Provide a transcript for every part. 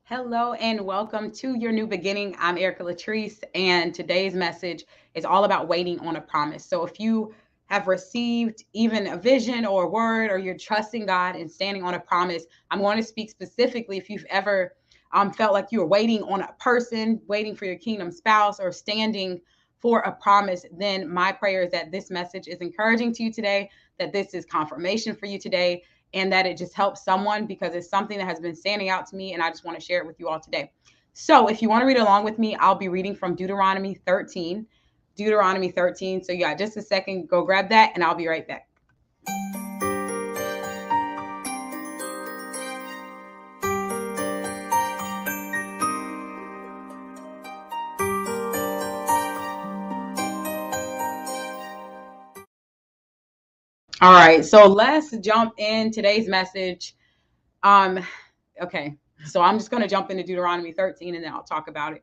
Hello and welcome to Your New Beginning. I'm Erica Latrice, and today's message is all about waiting on a promise. So, if you have received even a vision or a word, or you're trusting God and standing on a promise, I'm going to speak specifically if you've ever felt like you were waiting on a person, waiting for your kingdom spouse, or standing for a promise. Then my prayer is that this message is encouraging to you today, that this is confirmation for you today, and that it just helps someone because it's something that has been standing out to me and I just want to share it with you all today. So, if you want to read along with me, I'll be reading from Deuteronomy 13. Deuteronomy 13. So, you got just a second, go grab that, and I'll be right back. All right, so let's jump in today's message. Um, okay, so I'm just going to jump into Deuteronomy 13 and then I'll talk about it.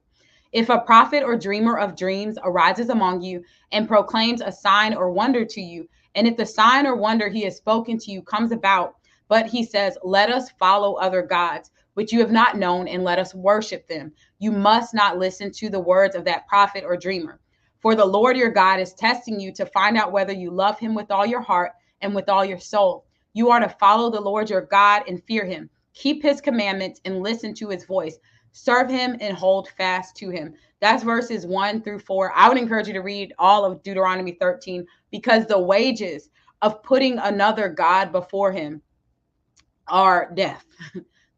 If a prophet or dreamer of dreams arises among you and proclaims a sign or wonder to you, and if the sign or wonder he has spoken to you comes about, but he says, let us follow other gods, which you have not known, and let us worship them, you must not listen to the words of that prophet or dreamer. For the Lord your God is testing you to find out whether you love him with all your heart and with all your soul. You are to follow the Lord your God and fear him. Keep his commandments and listen to his voice. Serve him and hold fast to him. That's verses 1 through 4. I would encourage you to read all of Deuteronomy 13 because the wages of putting another God before him are death,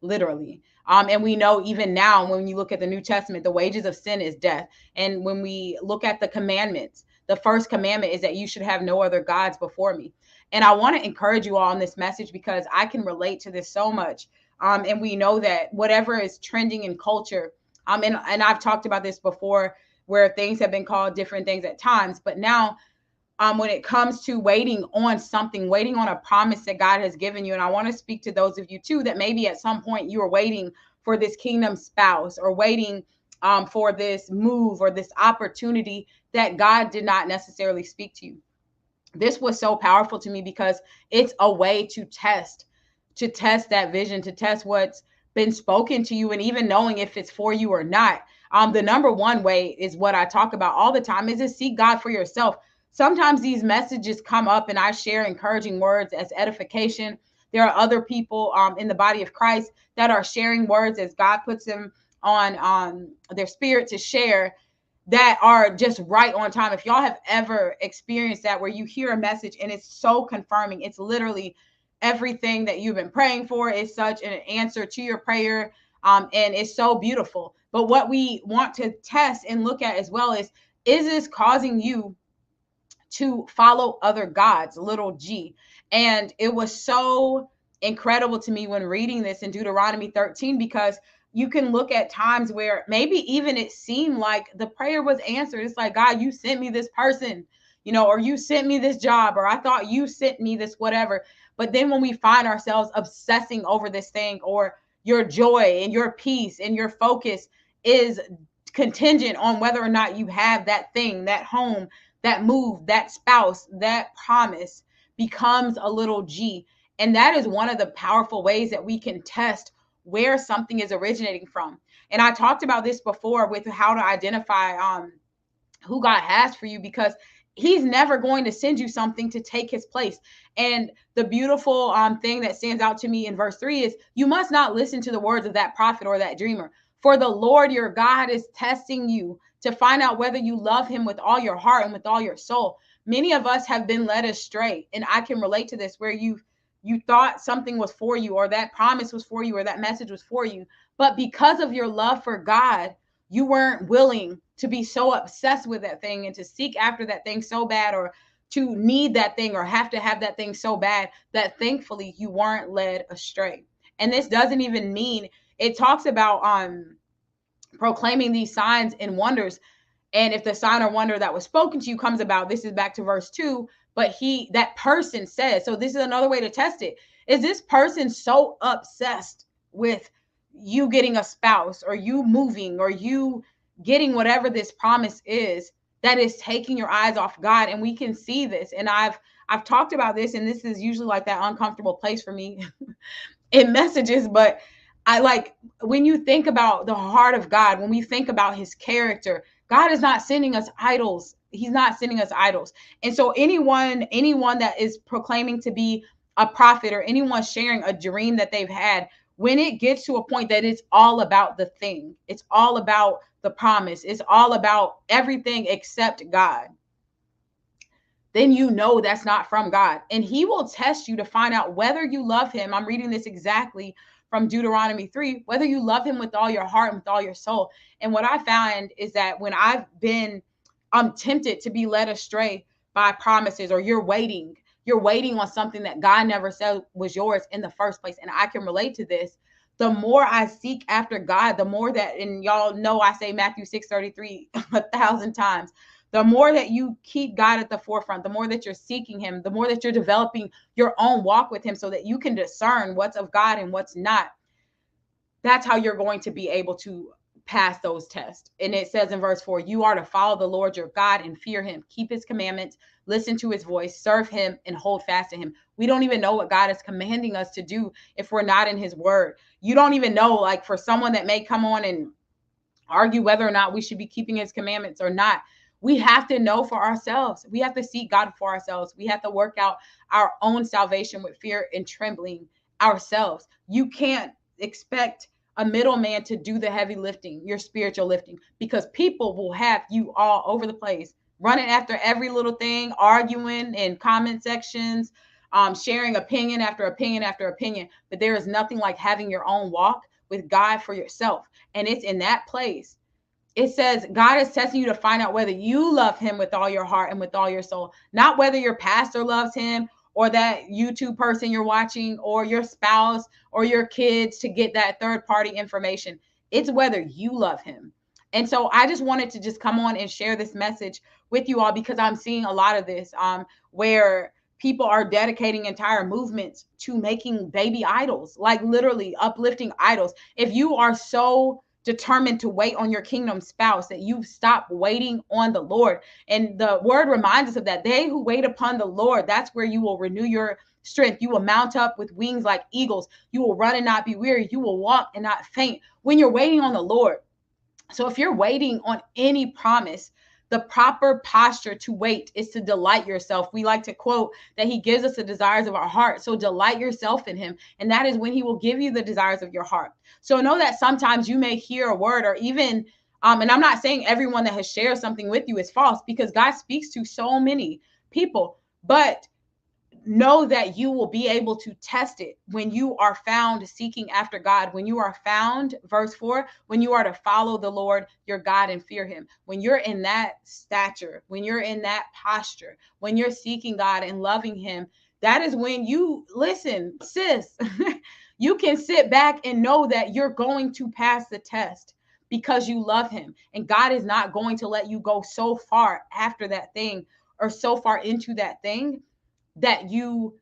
literally. And we know even now, when you look at the New Testament, the wages of sin is death. And when we look at the commandments, the first commandment is that you should have no other gods before me. And I want to encourage you all in this message because I can relate to this so much. And we know that whatever is trending in culture, and I've talked about this before, where things have been called different things at times, but now when it comes to waiting on something, waiting on a promise that God has given you. And I want to speak to those of you too that maybe at some point you are waiting for this kingdom spouse or waiting for this move or this opportunity that God did not necessarily speak to you. This was so powerful to me because it's a way to test that vision, to test what's been spoken to you, and even knowing if it's for you or not. The number one way is what I talk about all the time is to seek God for yourself. Sometimes these messages come up and I share encouraging words as edification. There are other people in the body of Christ that are sharing words as God puts them on their spirit to share, that are just right on time. If y'all have ever experienced that, where you hear a message and it's so confirming, it's literally everything that you've been praying for, is such an answer to your prayer. And it's so beautiful. But what we want to test and look at as well is this causing you to follow other gods, little g? And it was so incredible to me when reading this in Deuteronomy 13 because you can look at times where maybe even it seemed like the prayer was answered. It's like, God, you sent me this person, or you sent me this job, or I thought you sent me this whatever. But then when we find ourselves obsessing over this thing, or your joy and your peace and your focus is contingent on whether or not you have that thing, that home, that move, that spouse, that promise, becomes a little g. And that is one of the powerful ways that we can test where something is originating from. And I talked about this before with how to identify who God has for you, because he's never going to send you something to take his place. And the beautiful thing that stands out to me in verse 3 is, you must not listen to the words of that prophet or that dreamer. For the Lord your God is testing you to find out whether you love him with all your heart and with all your soul. Many of us have been led astray, and I can relate to this, where you thought something was for you, or that promise was for you, or that message was for you, but because of your love for God, you weren't willing to be so obsessed with that thing and to seek after that thing so bad, or to need that thing or have to have that thing so bad, that thankfully you weren't led astray. And this doesn't even mean, it talks about proclaiming these signs and wonders. And if the sign or wonder that was spoken to you comes about, this is back to verse 2, but that person says, so this is another way to test it. Is this person so obsessed with you getting a spouse, or you moving, or you getting whatever this promise is, that is taking your eyes off God? And we can see this. And I've talked about this, and this is usually like that uncomfortable place for me in messages, but I like when you think about the heart of God, when we think about his character, God is not sending us idols. He's not sending us idols. And so anyone that is proclaiming to be a prophet or anyone sharing a dream that they've had, when it gets to a point that it's all about the thing, it's all about the promise, it's all about everything except God, then you know that's not from God. And he will test you to find out whether you love him. I'm reading this exactly from Deuteronomy 3, whether you love him with all your heart and with all your soul. And what I found is that when I've been tempted to be led astray by promises, or you're waiting on something that God never said was yours in the first place. And I can relate to this. The more I seek after God, the more that, and y'all know I say Matthew 6:33 1,000 times, the more that you keep God at the forefront, the more that you're seeking him, the more that you're developing your own walk with him so that you can discern what's of God and what's not. That's how you're going to be able to pass those tests. And it says in verse 4, you are to follow the Lord your God and fear him, keep his commandments, listen to his voice, serve him, and hold fast to him. We don't even know what God is commanding us to do if we're not in his word. You don't even know, like for someone that may come on and argue whether or not we should be keeping his commandments or not, we have to know for ourselves. We have to seek God for ourselves. We have to work out our own salvation with fear and trembling ourselves. You can't expect a middleman to do the heavy lifting, your spiritual lifting, because people will have you all over the place, running after every little thing, arguing in comment sections, sharing opinion after opinion after opinion. But there is nothing like having your own walk with God for yourself. And it's in that place. It says God is testing you to find out whether you love him with all your heart and with all your soul, not whether your pastor loves him or that YouTube person you're watching or your spouse or your kids to get that third party information. It's whether you love him. And so I just wanted to just come on and share this message with you all, because I'm seeing a lot of this where people are dedicating entire movements to making baby idols, like literally uplifting idols. If you are so determined to wait on your kingdom spouse that you stop waiting on the Lord, and the word reminds us of that, they who wait upon the Lord, that's where you will renew your strength. You will mount up with wings like eagles. You will run and not be weary. You will walk and not faint when you're waiting on the Lord. So if you're waiting on any promise, the proper posture to wait is to delight yourself. We like to quote that he gives us the desires of our heart. So delight yourself in him. And that is when he will give you the desires of your heart. So know that sometimes you may hear a word, or even, and I'm not saying everyone that has shared something with you is false, because God speaks to so many people, but know that you will be able to test it when you are found seeking after God, when you are found, verse 4, when you are to follow the Lord your God and fear him. When you're in that stature, when you're in that posture, when you're seeking God and loving him, that is when you, listen, sis, you can sit back and know that you're going to pass the test because you love him. And God is not going to let you go so far after that thing, or so far into that thing, that you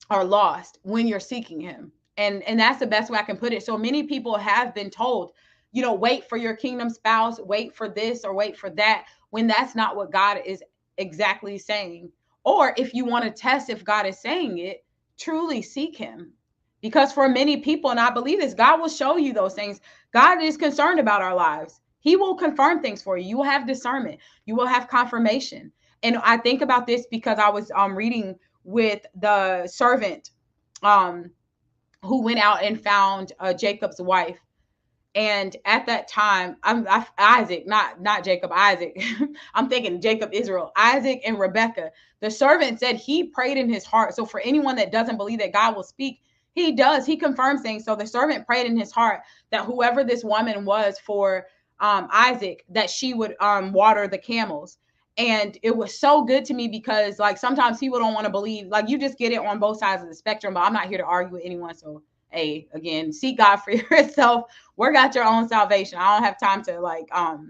are lost when you're seeking him. And that's the best way I can put it. So many people have been told, wait for your kingdom spouse, wait for this or wait for that, when that's not what God is exactly saying. Or if you want to test if God is saying it, truly seek him. Because for many people, and I believe this, God will show you those things. God is concerned about our lives. He will confirm things for you. You will have discernment. You will have confirmation. And I think about this because I was reading with the servant who went out and found Jacob's wife. And at that time, Isaac, not Jacob, Isaac. I'm thinking Jacob, Israel, Isaac and Rebekah. The servant said he prayed in his heart. So for anyone that doesn't believe that God will speak, he does. He confirms things. So the servant prayed in his heart that whoever this woman was for Isaac, that she would water the camels. And it was so good to me because, like, sometimes people don't want to believe, like, you just get it on both sides of the spectrum. But I'm not here to argue with anyone. So, hey, again, seek God for yourself. Work out your own salvation. I don't have time to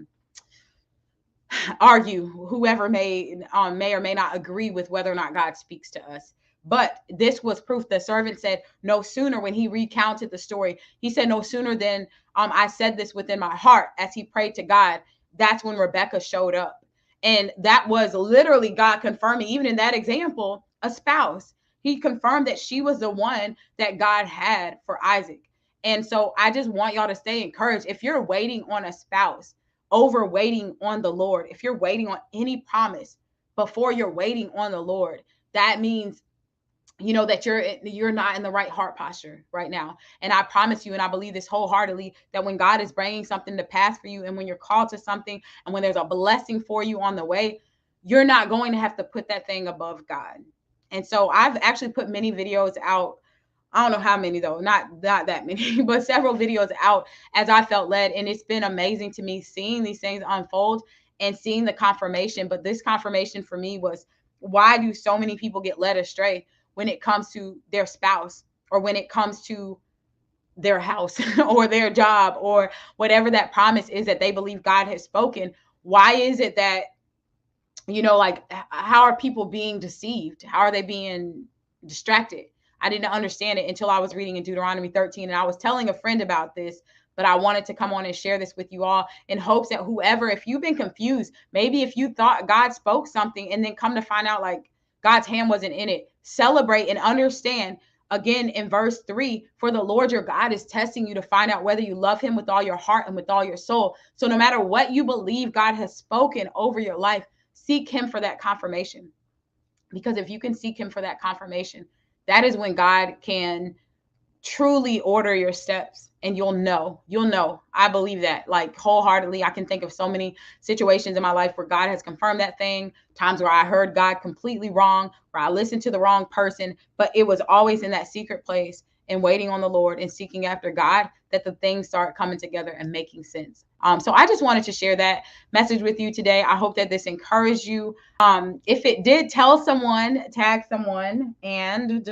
argue whoever may or may not agree with whether or not God speaks to us. But this was proof. The servant said no sooner, when he recounted the story, he said no sooner than I said this within my heart as he prayed to God. That's when Rebekah showed up. And that was literally God confirming, even in that example, a spouse. He confirmed that she was the one that God had for Isaac. And so I just want y'all to stay encouraged. If you're waiting on a spouse over waiting on the Lord, if you're waiting on any promise before you're waiting on the Lord, that means that you're not in the right heart posture right now. And I promise you, and I believe this wholeheartedly, that when God is bringing something to pass for you, and when you're called to something, and when there's a blessing for you on the way, you're not going to have to put that thing above God. And so I've actually put many videos out. I don't know how many though, not that many, but several videos out as I felt led. And it's been amazing to me seeing these things unfold and seeing the confirmation. But this confirmation for me was, why do so many people get led astray when it comes to their spouse, or when it comes to their house or their job, or whatever that promise is that they believe God has spoken? Why is it that, like, how are people being deceived? How are they being distracted? I didn't understand it until I was reading in Deuteronomy 13. And I was telling a friend about this, but I wanted to come on and share this with you all in hopes that whoever, if you've been confused, maybe if you thought God spoke something and then come to find out like God's hand wasn't in it, celebrate and understand. Again, in verse 3, for the Lord your God is testing you to find out whether you love him with all your heart and with all your soul. So no matter what you believe God has spoken over your life, seek him for that confirmation. Because if you can seek him for that confirmation, that is when God can truly order your steps, and you'll know. I believe that, like, wholeheartedly. I can think of so many situations in my life where God has confirmed that thing, times where I heard God completely wrong, where I listened to the wrong person, but it was always in that secret place and waiting on the Lord and seeking after God that the things start coming together and making sense. So I just wanted to share that message with you today. I hope that this encouraged you. If it did, tell someone, tag someone, and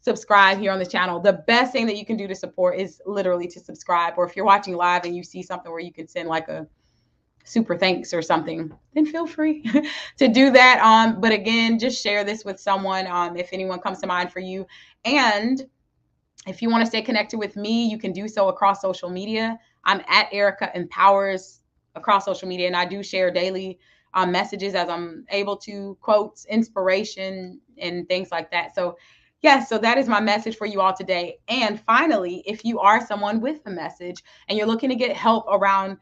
subscribe here on the channel. The best thing that you can do to support is literally to subscribe. Or if you're watching live and you see something where you can send like a super thanks or something, then feel free to do that. But again, just share this with someone if anyone comes to mind for you. And if you want to stay connected with me, you can do so across social media. I'm at Erica Empowers across social media, and I do share daily messages as I'm able to, quotes, inspiration, and things like that. So yes, so that is my message for you all today. And finally, if you are someone with a message and you're looking to get help around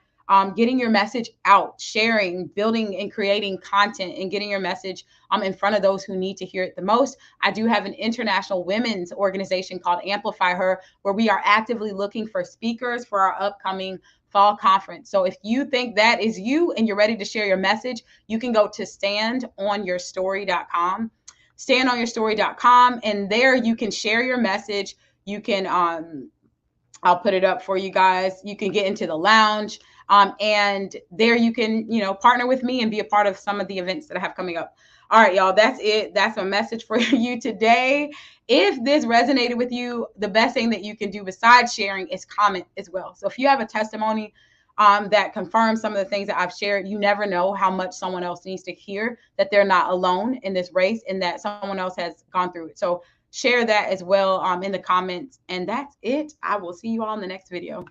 getting your message out, sharing, building, and creating content, and getting your message in front of those who need to hear it the most, I do have an international women's organization called Amplify Her, where we are actively looking for speakers for our upcoming fall conference. So if you think that is you and you're ready to share your message, you can go to standonyourstory.com, standonyourstory.com, and there you can share your message. You can, I'll put it up for you guys. You can get into the lounge. And there you can, partner with me and be a part of some of the events that I have coming up. All right, y'all, that's it. That's my message for you today. If this resonated with you, the best thing that you can do besides sharing is comment as well. So if you have a testimony that confirms some of the things that I've shared, you never know how much someone else needs to hear that they're not alone in this race and that someone else has gone through it. So share that as well in the comments. And that's it. I will see you all in the next video.